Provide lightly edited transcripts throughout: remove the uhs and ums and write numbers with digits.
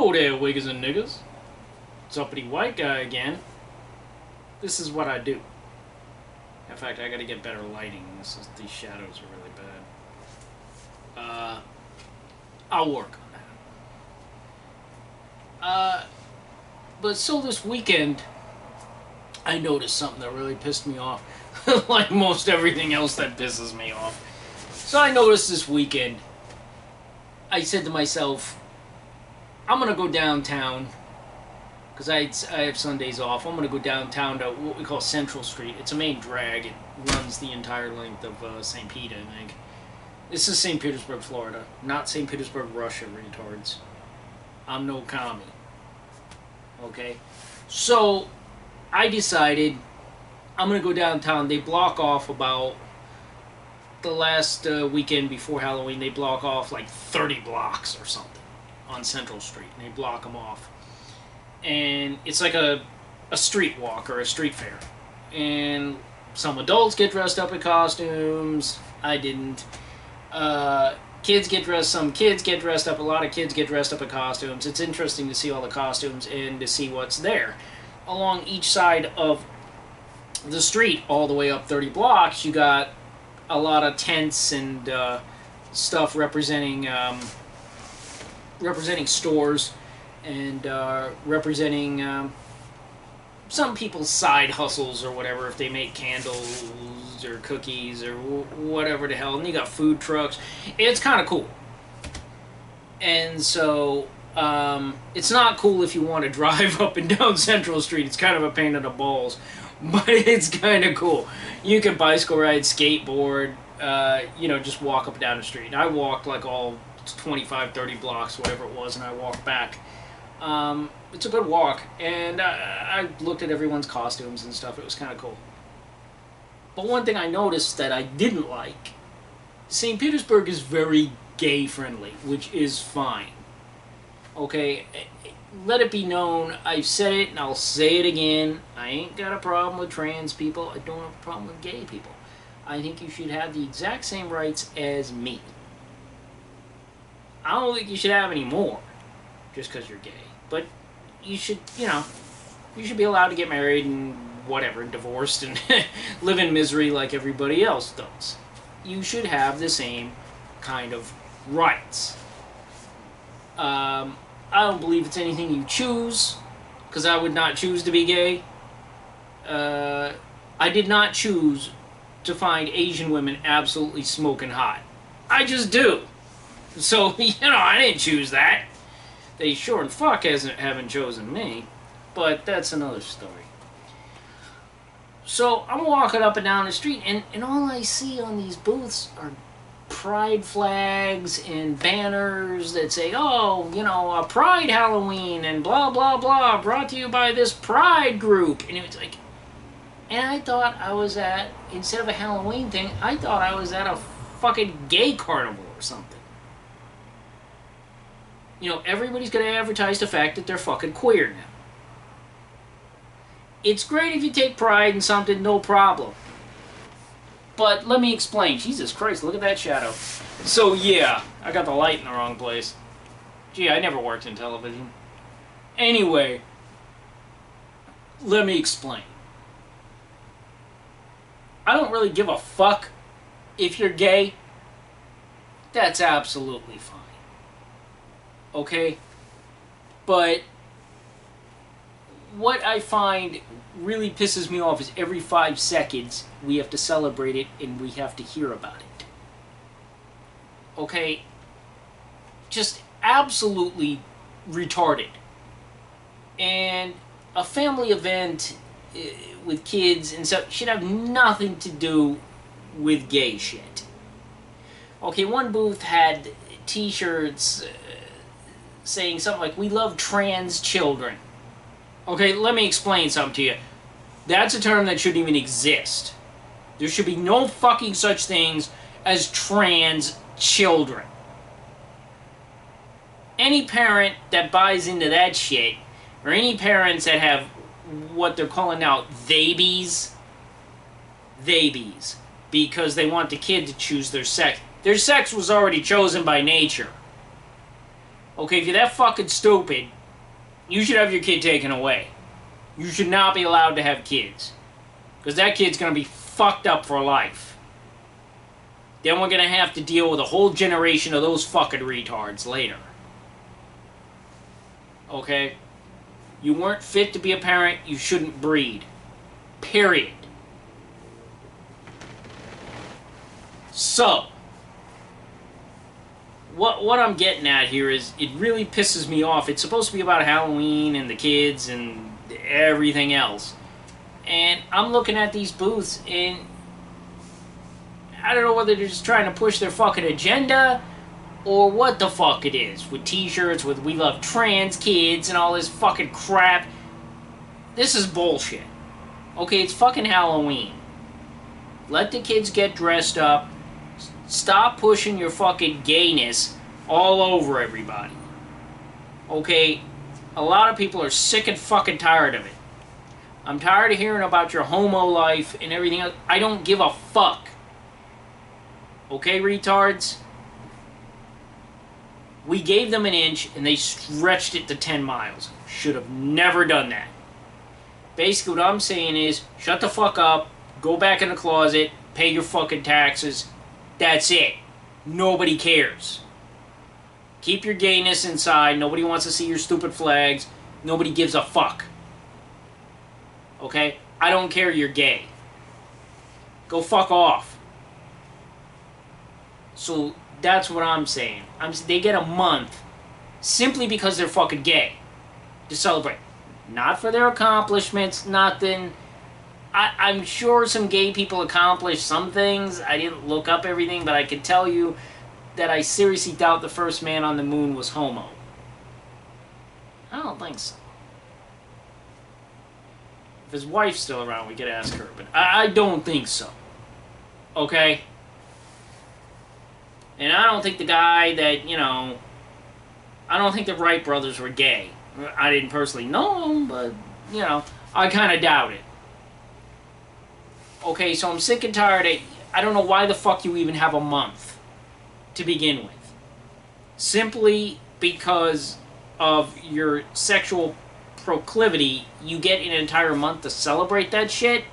Hello there, wiggers and niggers. It's uppity white guy again. This is what I do. In fact, I gotta get better lighting. These shadows are really bad. I'll work on that. But so this weekend, I noticed something that really pissed me off. Like most everything else that pisses me off. So I noticed this weekend, I said to myself, I'm going to go downtown, because I have Sundays off. I'm going to go downtown to what we call Central Street. It's a main drag. It runs the entire length of St. Pete, I think. This is St. Petersburg, Florida, not St. Petersburg, Russia, retards. I'm no commie. Okay? So, I decided I'm going to go downtown. They block off about the last weekend before Halloween. They block off like 30 blocks or something on Central Street, and they block them off. And it's like a street walk or a street fair. And some adults get dressed up in costumes. I didn't. Kids get dressed, some kids get dressed up, a lot of kids get dressed up in costumes. It's interesting to see all the costumes and to see what's there. Along each side of the street, all the way up 30 blocks, you got a lot of tents and stuff representing stores and representing some people's side hustles or whatever, if they make candles or cookies or whatever the hell. And you got food trucks. It's kind of cool. And so it's not cool if you want to drive up and down Central Street. It's kind of a pain in the balls, but it's kind of cool. You can bicycle ride, skateboard, just walk up and down the street. I walked like all 25, 30 blocks, whatever it was, and I walked back. It's a good walk, and I looked at everyone's costumes and stuff. It was kind of cool. But one thing I noticed that I didn't like, St. Petersburg is very gay-friendly, which is fine. Okay, let it be known, I've said it and I'll say it again, I ain't got a problem with trans people, I don't have a problem with gay people. I think you should have the exact same rights as me. I don't think you should have any more, just because you're gay. But you should, you should be allowed to get married and whatever, divorced and live in misery like everybody else does. You should have the same kind of rights. I don't believe it's anything you choose, because I would not choose to be gay. I did not choose to find Asian women absolutely smoking hot. I just do. So, I didn't choose that. They sure and fuck haven't chosen me. But that's another story. So, I'm walking up and down the street, and all I see on these booths are pride flags and banners that say, a Pride Halloween and blah, blah, blah, brought to you by this Pride group. And it was like, and I thought I was at, instead of a Halloween thing, I thought I was at a fucking gay carnival or something. Everybody's going to advertise the fact that they're fucking queer now. It's great if you take pride in something, no problem. But let me explain. Jesus Christ, look at that shadow. So yeah, I got the light in the wrong place. Gee, I never worked in television. Anyway, let me explain. I don't really give a fuck if you're gay. That's absolutely fine. Okay? But what I find really pisses me off is every 5 seconds we have to celebrate it and we have to hear about it. Okay? Just absolutely retarded. And a family event with kids and stuff should have nothing to do with gay shit. Okay, one booth had t-shirts saying something like, "We love trans children." Okay, let me explain something to you. That's a term that shouldn't even exist. There should be no fucking such things as trans children. Any parent that buys into that shit, or any parents that have what they're calling now babies, because they want the kid to choose their sex. Their sex was already chosen by nature. Okay, if you're that fucking stupid, you should have your kid taken away. You should not be allowed to have kids. Because that kid's going to be fucked up for life. Then we're going to have to deal with a whole generation of those fucking retards later. Okay? You weren't fit to be a parent, you shouldn't breed. Period. So, what I'm getting at here is, it really pisses me off. It's supposed to be about Halloween and the kids and everything else. And I'm looking at these booths and I don't know whether they're just trying to push their fucking agenda or what the fuck it is. With t-shirts, with we love trans kids and all this fucking crap. This is bullshit. Okay, it's fucking Halloween. Let the kids get dressed up. Stop pushing your fucking gayness all over everybody. Okay? A lot of people are sick and fucking tired of it. I'm tired of hearing about your homo life and everything else. I don't give a fuck. Okay, retards? We gave them an inch and they stretched it to 10 miles. Should have never done that. Basically what I'm saying is, shut the fuck up, go back in the closet, pay your fucking taxes. That's it. Nobody cares. Keep your gayness inside. Nobody wants to see your stupid flags. Nobody gives a fuck. Okay? I don't care you're gay. Go fuck off. So, that's what I'm saying. They get a month simply because they're fucking gay to celebrate. Not for their accomplishments, nothing. I'm sure some gay people accomplished some things. I didn't look up everything, but I can tell you that I seriously doubt the first man on the moon was homo. I don't think so. If his wife's still around, we could ask her, but I don't think so. Okay? And I don't think the guy that, you know, I don't think the Wright brothers were gay. I didn't personally know them, but, you know, I kind of doubt it. Okay, so I'm sick and tired of, I don't know why the fuck you even have a month to begin with. Simply because of your sexual proclivity, you get an entire month to celebrate that shit?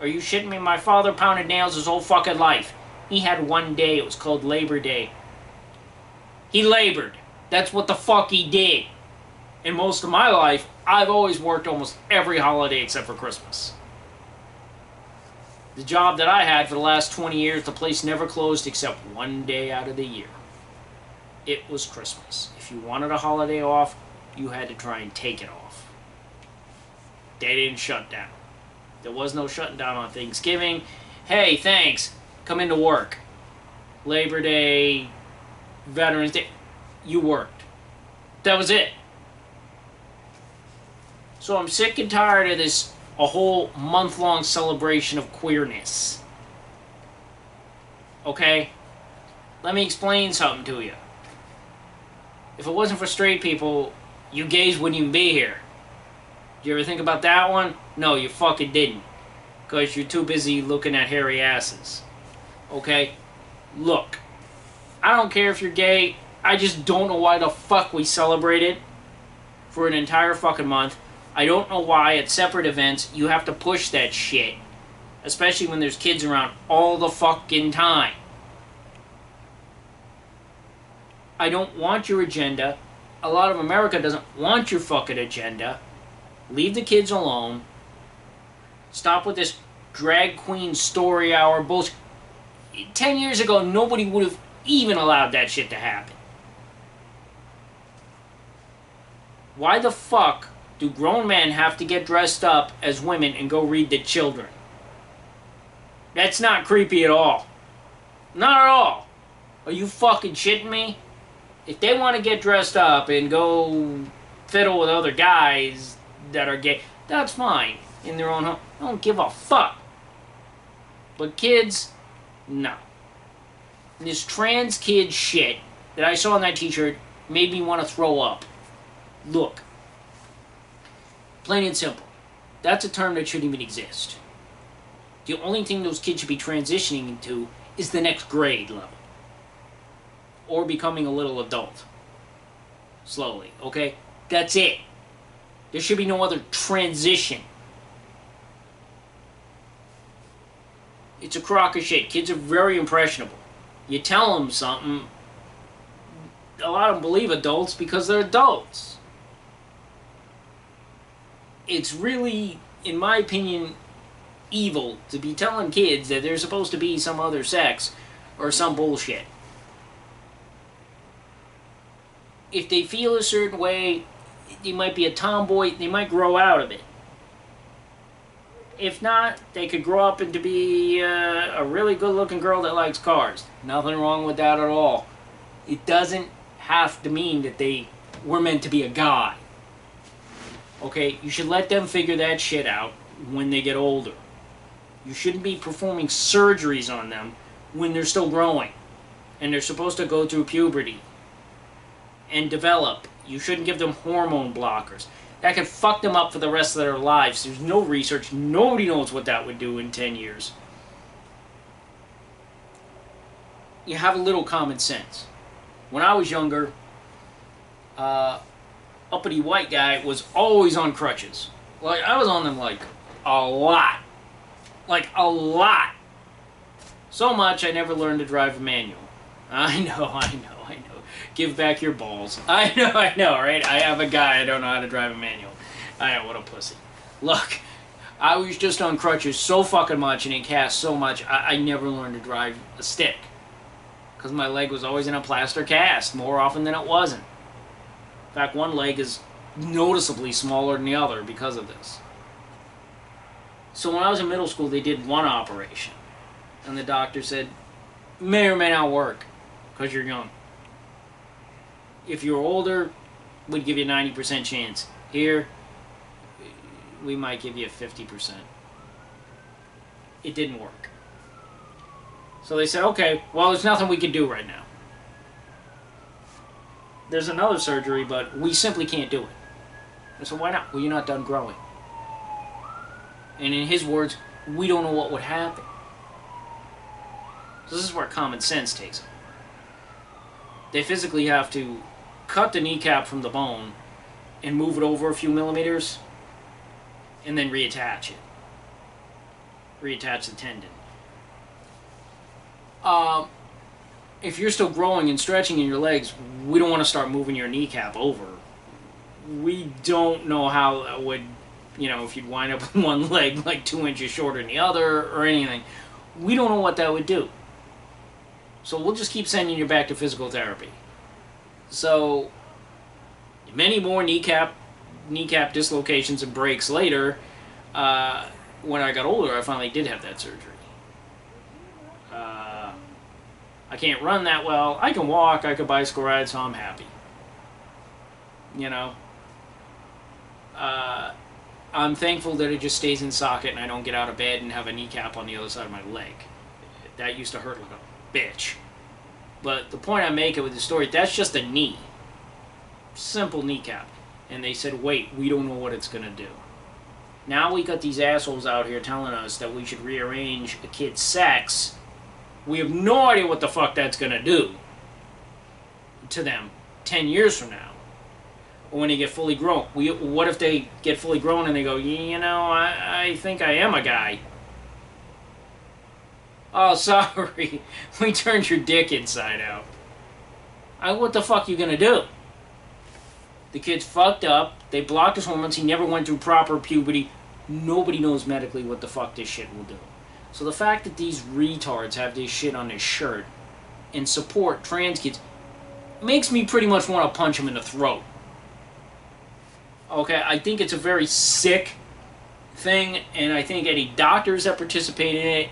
Are you shitting me? My father pounded nails his whole fucking life. He had one day, it was called Labor Day. He labored. That's what the fuck he did. In most of my life, I've always worked almost every holiday except for Christmas. The job that I had for the last 20 years, the place never closed except one day out of the year. It was Christmas. If you wanted a holiday off, you had to try and take it off. They didn't shut down. There was no shutting down on Thanksgiving. Hey, thanks. Come into work. Labor Day, Veterans Day. You worked. That was it. So I'm sick and tired of this, a whole month-long celebration of queerness. Okay? Let me explain something to you. If it wasn't for straight people, you gays wouldn't even be here. Did you ever think about that one? No, you fucking didn't. Because you're too busy looking at hairy asses. Okay? Look. I don't care if you're gay. I just don't know why the fuck we celebrate it for an entire fucking month. I don't know why at separate events you have to push that shit. Especially when there's kids around all the fucking time. I don't want your agenda. A lot of America doesn't want your fucking agenda. Leave the kids alone. Stop with this drag queen story hour bullshit. 10 years ago, nobody would have even allowed that shit to happen. Why the fuck do grown men have to get dressed up as women and go read to children? That's not creepy at all. Not at all. Are you fucking shitting me? If they want to get dressed up and go fiddle with other guys that are gay, that's fine. In their own home. I don't give a fuck. But kids, no. And this trans kid shit that I saw on that t-shirt made me want to throw up. Look. Plain and simple. That's a term that shouldn't even exist. The only thing those kids should be transitioning into is the next grade level. Or becoming a little adult. slowly, okay? That's it. There should be no other transition. It's a crock of shit. Kids are very impressionable. You tell them something, a lot of them believe adults because they're adults. It's really, in my opinion, evil to be telling kids that they're supposed to be some other sex or some bullshit. If they feel a certain way, they might be a tomboy, they might grow out of it. If not, they could grow up into be a really good-looking girl that likes cars. Nothing wrong with that at all. It doesn't have to mean that they were meant to be a guy. Okay, you should let them figure that shit out when they get older. You shouldn't be performing surgeries on them when they're still growing. And they're supposed to go through puberty and develop. You shouldn't give them hormone blockers. That could fuck them up for the rest of their lives. There's no research. Nobody knows what that would do in 10 years. You have a little common sense. When I was younger, uppity white guy was always on crutches. Like, I was on them like a lot. Like a lot. So much I never learned to drive a manual. I know. Give back your balls. I know, right? I have a guy, I don't know how to drive a manual. I know, what a pussy. Look, I was just on crutches so fucking much and in cast so much, I never learned to drive a stick. Because my leg was always in a plaster cast, more often than it wasn't. In fact, one leg is noticeably smaller than the other because of this. So when I was in middle school, they did one operation. And the doctor said, may or may not work, because you're young. If you're older, we'd give you a 90% chance. Here, we might give you a 50%. It didn't work. So they said, okay, well, there's nothing we can do right now. There's another surgery, but we simply can't do it. I said, why not? Well, you're not done growing. And in his words, we don't know what would happen. So this is where common sense takes it. They physically have to cut the kneecap from the bone and move it over a few millimeters and then reattach it. Reattach the tendon. If you're still growing and stretching in your legs, we don't want to start moving your kneecap over. We don't know how that would, if you'd wind up with one leg like 2 inches shorter than the other or anything. We don't know what that would do. So we'll just keep sending you back to physical therapy. So, many more kneecap dislocations and breaks later, when I got older, I finally did have that surgery. I can't run that well. I can walk, I can bicycle ride, so I'm happy. I'm thankful that it just stays in socket and I don't get out of bed and have a kneecap on the other side of my leg. That used to hurt like a bitch. But the point I'm making with the story, that's just a knee. Simple kneecap. And they said, wait, we don't know what it's going to do. Now we got these assholes out here telling us that we should rearrange a kid's sex. We have no idea what the fuck that's going to do to them 10 years from now. Or when they get fully grown. What if they get fully grown and they go, I think I am a guy. Oh, sorry. We turned your dick inside out. What the fuck are you gonna do? The kid's fucked up. They blocked his hormones. He never went through proper puberty. Nobody knows medically what the fuck this shit will do. So the fact that these retards have this shit on their shirt and support trans kids makes me pretty much want to punch them in the throat. Okay, I think it's a very sick thing, and I think any doctors that participate in it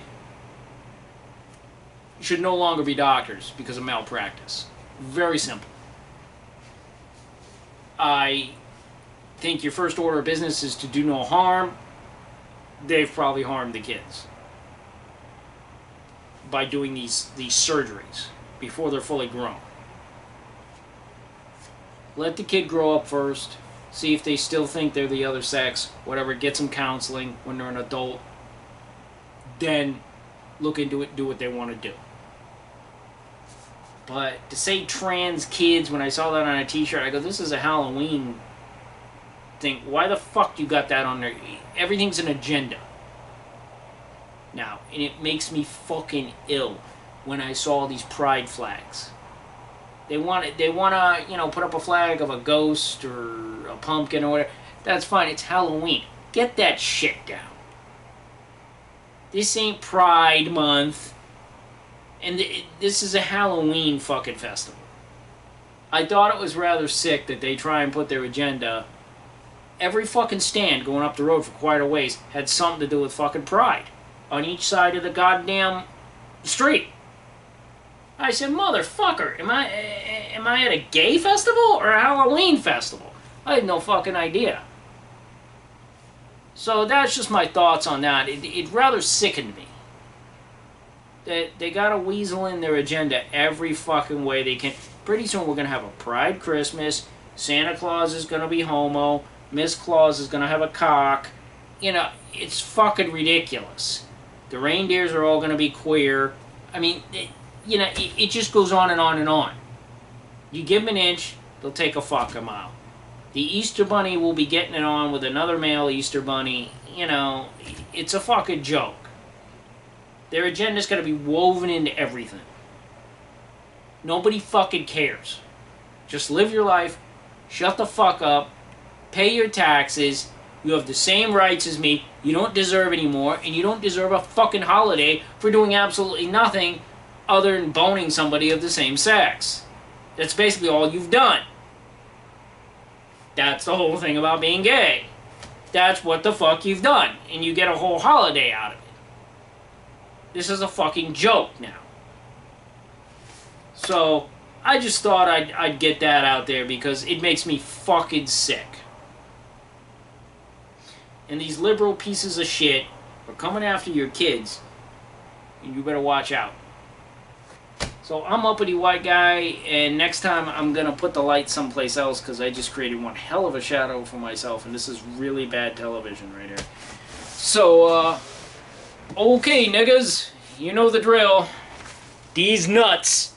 should no longer be doctors because of malpractice. Very simple. I think your first order of business is to do no harm. They've probably harmed the kids by doing these surgeries before they're fully grown. Let the kid grow up first. See if they still think they're the other sex. Whatever, get some counseling when they're an adult. Then look into it, do what they want to do. But to say trans kids, when I saw that on a t-shirt, I go, this is a Halloween thing. Why the fuck you got that on there? Everything's an agenda. Now, and it makes me fucking ill when I saw these pride flags. They want to, you know, put up a flag of a ghost or a pumpkin or whatever. That's fine. It's Halloween. Get that shit down. This ain't Pride Month. And this is a Halloween fucking festival. I thought it was rather sick that they try and put their agenda. Every fucking stand going up the road for quite a ways had something to do with fucking pride. On each side of the goddamn street. I said, motherfucker, am I at a gay festival or a Halloween festival? I had no fucking idea. So that's just my thoughts on that. It rather sickened me. That they gotta weasel in their agenda every fucking way they can. Pretty soon we're gonna have a Pride Christmas. Santa Claus is gonna be homo. Miss Claus is gonna have a cock. You know, it's fucking ridiculous. The reindeers are all gonna be queer. I mean, it just goes on and on and on. You give them an inch, they'll take a fucking mile. The Easter Bunny will be getting it on with another male Easter Bunny. You know, it's a fucking joke. Their agenda's going to be woven into everything. Nobody fucking cares. Just live your life, shut the fuck up, pay your taxes, you have the same rights as me, you don't deserve any more, and you don't deserve a fucking holiday for doing absolutely nothing other than boning somebody of the same sex. That's basically all you've done. That's the whole thing about being gay. That's what the fuck you've done, and you get a whole holiday out of it. This is a fucking joke now. So, I just thought I'd get that out there because it makes me fucking sick. And these liberal pieces of shit are coming after your kids, and you better watch out. So, I'm Uppity White Guy, and next time I'm going to put the light someplace else because I just created one hell of a shadow for myself, and this is really bad television right here. So, okay, niggas, you know the drill. These nuts